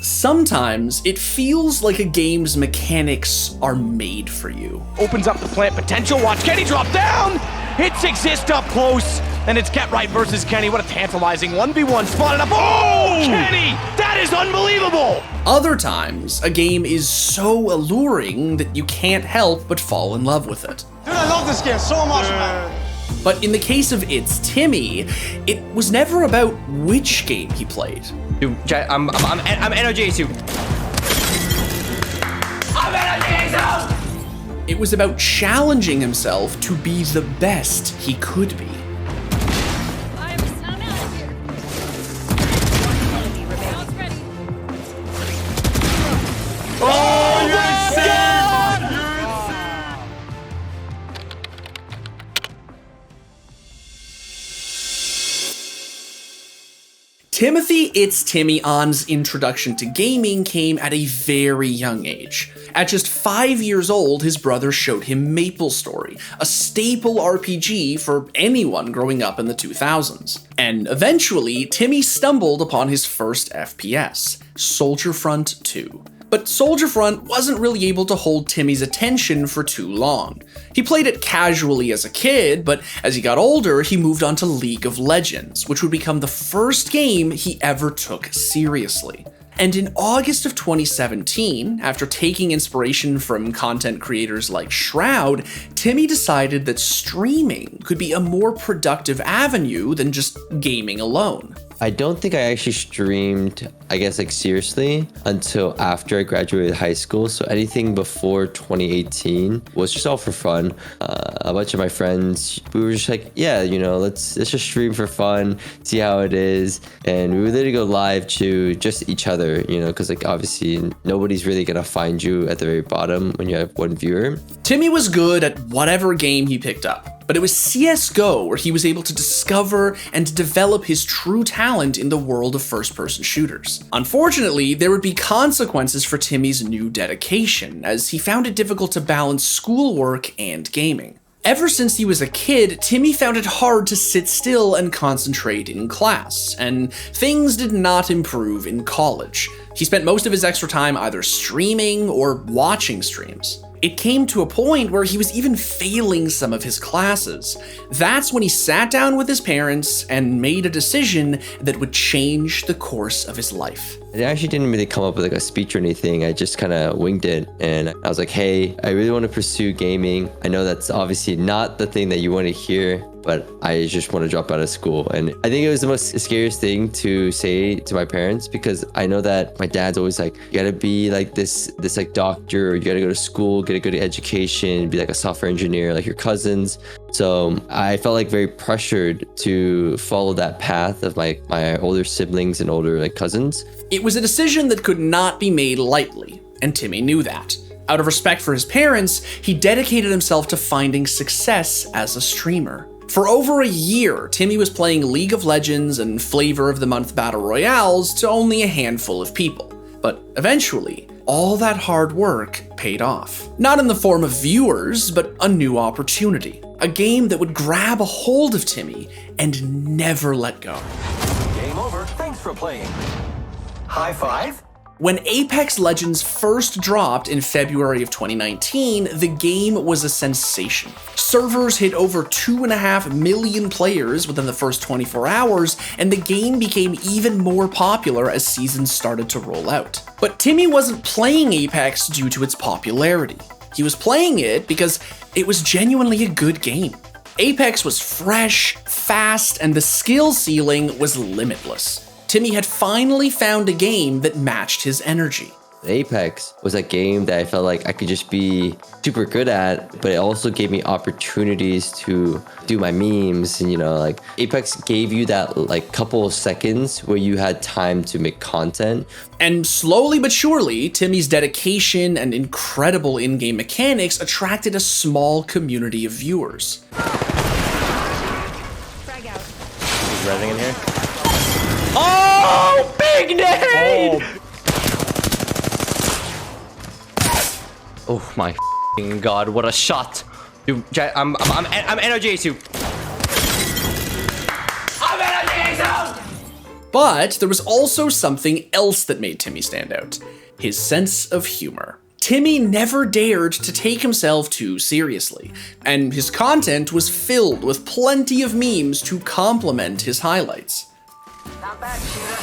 Sometimes it feels like a game's mechanics are made for you. Opens up the plant potential. Watch Kenny drop down. Hits exist up close. And it's Get Right versus Kenny. What a tantalizing 1v1 spotted up. Oh, Kenny! That is unbelievable! Other times, a game is so alluring that you can't help but fall in love with it. Dude, I love this game so much, man. But in the case of iiTzTimmy, it was never about which game he played. Dude, I'm energized. I'm energized. It was about challenging himself to be the best he could be. Oh, my God! Timothy iiTzTimmy On's introduction to gaming came at a very young age. At just 5 years old, his brother showed him MapleStory, a staple RPG for anyone growing up in the 2000s. And eventually, Timmy stumbled upon his first FPS, Soldier Front 2. But Soldier Front wasn't really able to hold Timmy's attention for too long. He played it casually as a kid, but as he got older, he moved on to League of Legends, which would become the first game he ever took seriously. And in August of 2017, after taking inspiration from content creators like Shroud, Timmy decided that streaming could be a more productive avenue than just gaming alone. I don't think I actually streamed, I guess, like seriously until after I graduated high school. So anything before 2018 was just all for fun. A bunch of my friends, we were just like, yeah, you know, let's just stream for fun, see how it is. And we would literally go live to just each other, you know, because like obviously nobody's really gonna find you at the very bottom when you have one viewer. Timmy was good at whatever game he picked up. But it was CSGO where he was able to discover and develop his true talent in the world of first-person shooters. Unfortunately, there would be consequences for Timmy's new dedication, as he found it difficult to balance schoolwork and gaming. Ever since he was a kid, Timmy found it hard to sit still and concentrate in class, and things did not improve in college. He spent most of his extra time either streaming or watching streams. It came to a point where he was even failing some of his classes. That's when he sat down with his parents and made a decision that would change the course of his life. I actually didn't really come up with like a speech or anything. I just kind of winged it. And I was like, hey, I really want to pursue gaming. I know that's obviously not the thing that you want to hear, but I just want to drop out of school. And I think it was the most scariest thing to say to my parents, because I know that my dad's always like, you gotta be like this like doctor, or you gotta go to school, get a good education, be like a software engineer like your cousins. So I felt like very pressured to follow that path of my older siblings and older like cousins. It was a decision that could not be made lightly, and Timmy knew that. Out of respect for his parents, he dedicated himself to finding success as a streamer. For over a year, Timmy was playing League of Legends and Flavor of the Month Battle Royales to only a handful of people. But eventually, all that hard work paid off. Not in the form of viewers, but a new opportunity. A game that would grab a hold of Timmy and never let go. Game over. Thanks for playing. High five? When Apex Legends first dropped in February of 2019, the game was a sensation. Servers hit over 2.5 million players within the first 24 hours, and the game became even more popular as seasons started to roll out. But Timmy wasn't playing Apex due to its popularity. He was playing it because it was genuinely a good game. Apex was fresh, fast, and the skill ceiling was limitless. Timmy had finally found a game that matched his energy. Apex was a game that I felt like I could just be super good at, but it also gave me opportunities to do my memes. And, you know, like Apex gave you that like couple of seconds where you had time to make content. And slowly but surely, Timmy's dedication and incredible in-game mechanics attracted a small community of viewers. Frag out. He's rezzing in here. Oh, big nade! Oh my god, what a shot. Dude, I'm energized. I'm energized. But there was also something else that made Timmy stand out: his sense of humor. Timmy never dared to take himself too seriously, and his content was filled with plenty of memes to complement his highlights. Not bad, shooter.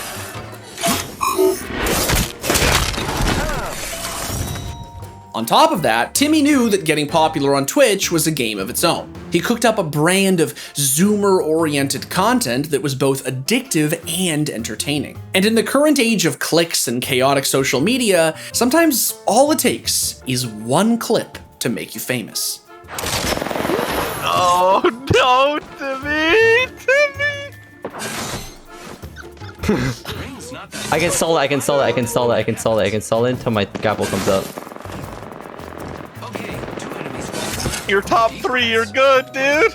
On top of that, Timmy knew that getting popular on Twitch was a game of its own. He cooked up a brand of Zoomer-oriented content that was both addictive and entertaining. And in the current age of clicks and chaotic social media, sometimes all it takes is one clip to make you famous. Oh no, Timmy! I can stall it, I can stall it, I can stall it, I can stall it, I can stall it until my grapple comes up. You're top 3, you're good, dude!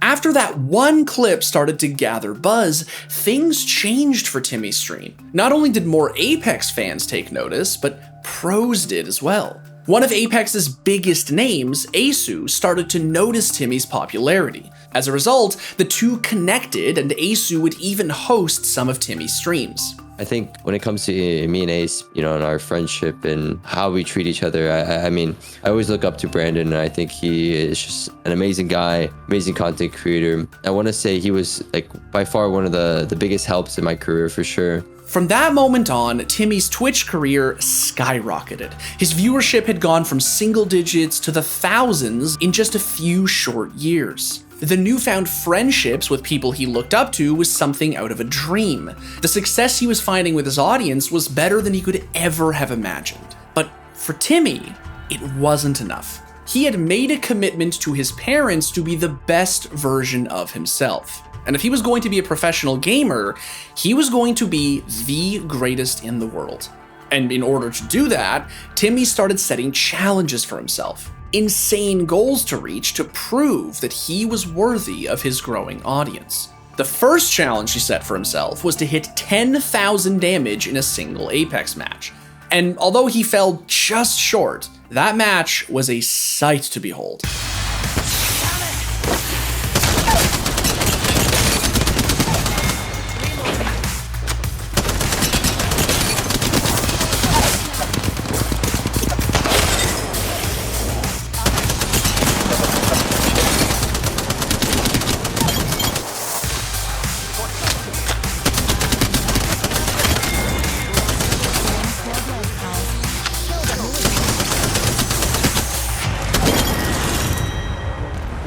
After that one clip started to gather buzz, things changed for Timmy's stream. Not only did more Apex fans take notice, but pros did as well. One of Apex's biggest names, Asu, started to notice Timmy's popularity. As a result, the two connected, and Asu would even host some of Timmy's streams. I think when it comes to me and Ace, you know, and our friendship and how we treat each other, I mean, I always look up to Brandon, and I think he is just an amazing guy, amazing content creator. I want to say he was like by far one of the biggest helps in my career for sure. From that moment on, Timmy's Twitch career skyrocketed. His viewership had gone from single digits to the thousands in just a few short years. The newfound friendships with people he looked up to was something out of a dream. The success he was finding with his audience was better than he could ever have imagined. But for Timmy, it wasn't enough. He had made a commitment to his parents to be the best version of himself. And if he was going to be a professional gamer, he was going to be the greatest in the world. And in order to do that, Timmy started setting challenges for himself. Insane goals to reach to prove that he was worthy of his growing audience. The first challenge he set for himself was to hit 10,000 damage in a single Apex match. And although he fell just short, that match was a sight to behold.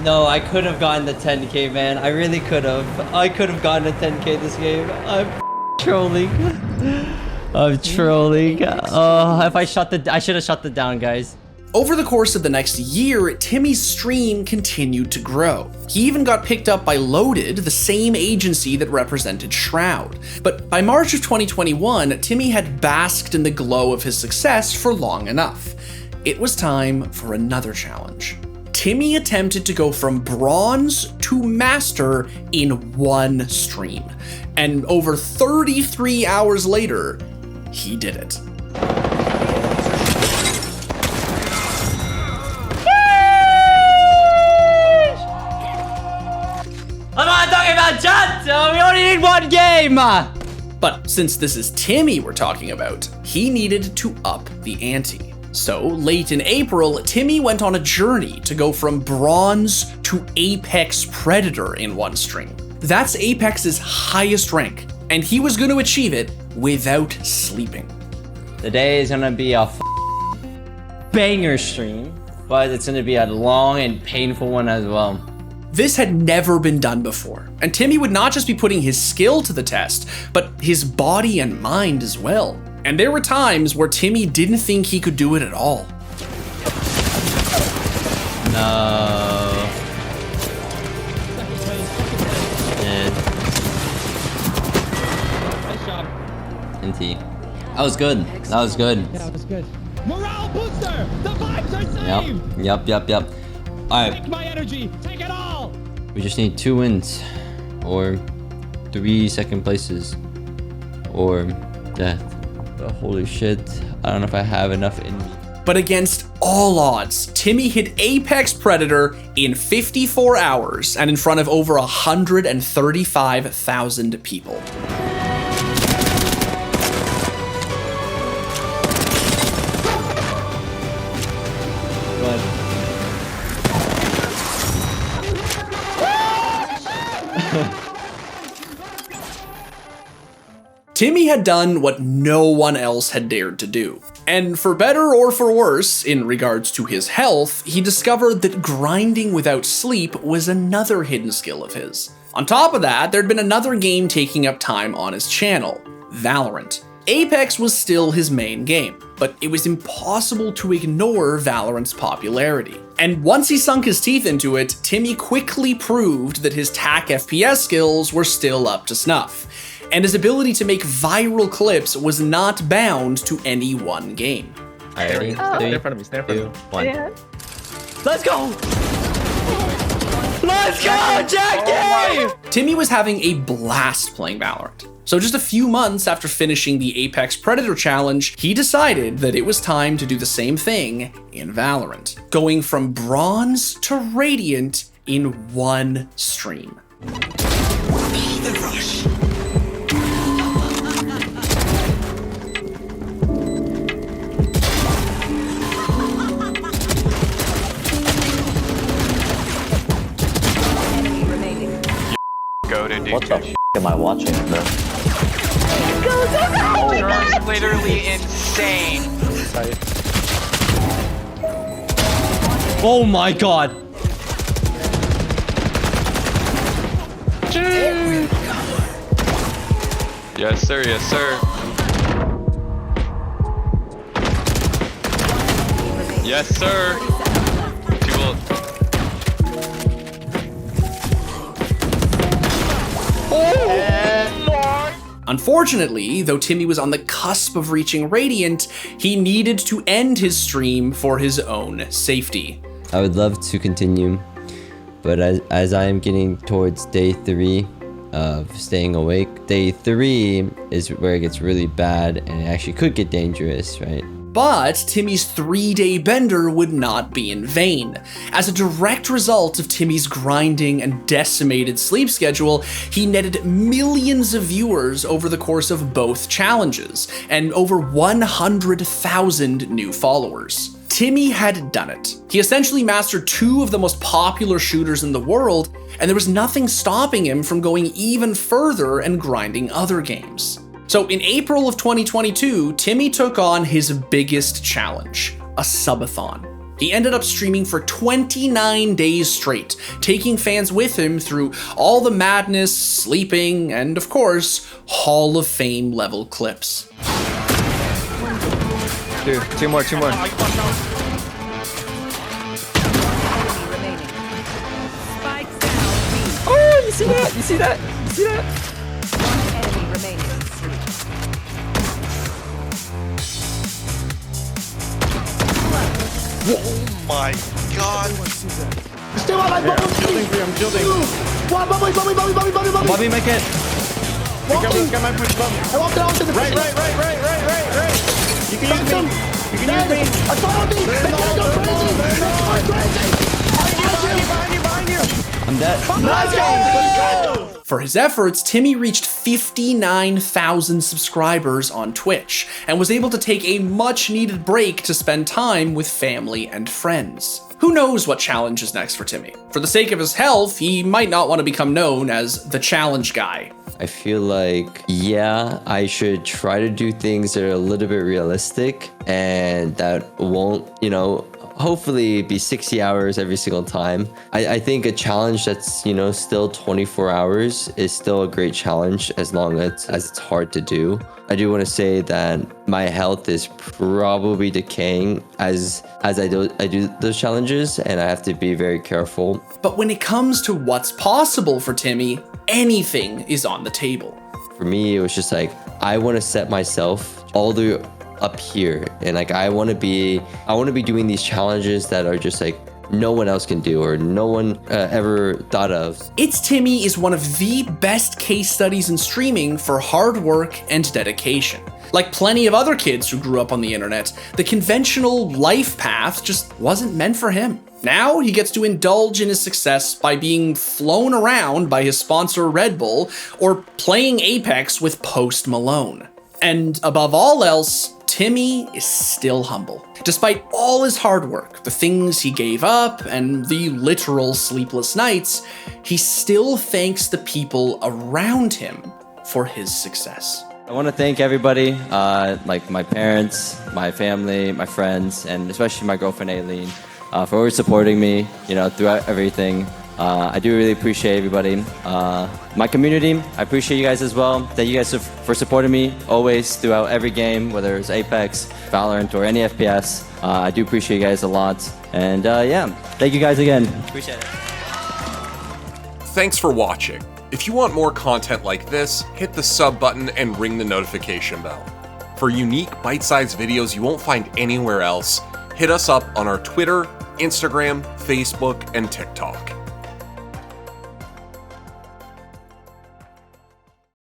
No, I could have gotten the 10k, man. I really could have. I could have gotten a 10k this game. I'm trolling. I'm trolling. Oh, if I should have shut the down, guys. Over the course of the next year, Timmy's stream continued to grow. He even got picked up by Loaded, the same agency that represented Shroud. But by March of 2021, Timmy had basked in the glow of his success for long enough. It was time for another challenge. Timmy attempted to go from bronze to master in one stream. And over 33 hours later, he did it. I'm not talking about chat, so we only need one game! But since this is Timmy we're talking about, he needed to up the ante. So, late in April, Timmy went on a journey to go from bronze to Apex Predator in one stream. That's Apex's highest rank, and he was going to achieve it without sleeping. Today is gonna be a banger stream, but it's gonna be a long and painful one as well. This had never been done before, and Timmy would not just be putting his skill to the test, but his body and mind as well. And there were times where Timmy didn't think he could do it at all. No. Nice job. NT. That was good. That was good. Yeah, that was good. Morale booster! The vibes are same! Yep. Alright. Take my energy! Take it all! We just need 2 wins. Or 3 second places. Or death. But holy shit. I don't know if I have enough in me. But against all odds, Timmy hit Apex Predator in 54 hours and in front of over 135,000 people. Timmy had done what no one else had dared to do. And for better or for worse, in regards to his health, he discovered that grinding without sleep was another hidden skill of his. On top of that, there'd been another game taking up time on his channel, Valorant. Apex was still his main game, but it was impossible to ignore Valorant's popularity. And once he sunk his teeth into it, Timmy quickly proved that his TAC FPS skills were still up to snuff, and his ability to make viral clips was not bound to any one game. Ready? Stand in front of me, stand in front of me. 1. Yeah. Let's go! Let's go, Jackie! Timmy was having a blast playing Valorant. So just a few months after finishing the Apex Predator challenge, he decided that it was time to do the same thing in Valorant, going from bronze to radiant in one stream. The rush. What the f am I watching, bro? It's literally insane. Oh my god! Yes, sir. Yes, sir. Yes, sir. Too old. Unfortunately, though Timmy was on the cusp of reaching Radiant, he needed to end his stream for his own safety. I would love to continue, but as I am getting towards day 3 of staying awake, day 3 is where it gets really bad and it actually could get dangerous, right? But Timmy's 3-day bender would not be in vain. As a direct result of Timmy's grinding and decimated sleep schedule, he netted millions of viewers over the course of both challenges, and over 100,000 new followers. Timmy had done it. He essentially mastered 2 of the most popular shooters in the world, and there was nothing stopping him from going even further and grinding other games. So in April of 2022, Timmy took on his biggest challenge, a subathon. He ended up streaming for 29 days straight, taking fans with him through all the madness, sleeping, and of course, Hall of Fame level clips. Two more. Oh, You see that? You see that? enemy remaining. Oh my god. Still alive, I'm shielding. Bobby, make it! Got my push bump. I walked out to the Right. You can use me. I saw me. They're gonna go crazy. Behind you. I'm dead. Let's go. For his efforts, Timmy reached 59,000 subscribers on Twitch, and was able to take a much needed break to spend time with family and friends. Who knows what challenge is next for Timmy? For the sake of his health, he might not want to become known as the challenge guy. I feel like, yeah, I should try to do things that are a little bit realistic and that won't, hopefully be 60 hours every single time. I think a challenge that's, still 24 hours is still a great challenge as long as it's hard to do. I do want to say that my health is probably decaying as I do those challenges, and I have to be very careful. But when it comes to what's possible for Timmy, anything is on the table. For me, it was just like, I want to set myself all the way up here, and like I want to be doing these challenges that are just like no one else can do or no one ever thought of. iiTzTimmy is one of the best case studies in streaming for hard work and dedication. Like plenty of other kids who grew up on the internet, the conventional life path just wasn't meant for him. Now he gets to indulge in his success by being flown around by his sponsor Red Bull or playing Apex with Post Malone. And above all else, Timmy is still humble. Despite all his hard work, the things he gave up, and the literal sleepless nights, he still thanks the people around him for his success. I want to thank everybody, like my parents, my family, my friends, and especially my girlfriend Aileen, for always supporting me, throughout everything. I do really appreciate everybody. My community, I appreciate you guys as well. Thank you guys for supporting me always throughout every game, whether it's Apex, Valorant, or any FPS. I do appreciate you guys a lot. And yeah, thank you guys again. Appreciate it. Thanks for watching. If you want more content like this, hit the sub button and ring the notification bell. For unique, bite-sized videos you won't find anywhere else, hit us up on our Twitter, Instagram, Facebook, and TikTok.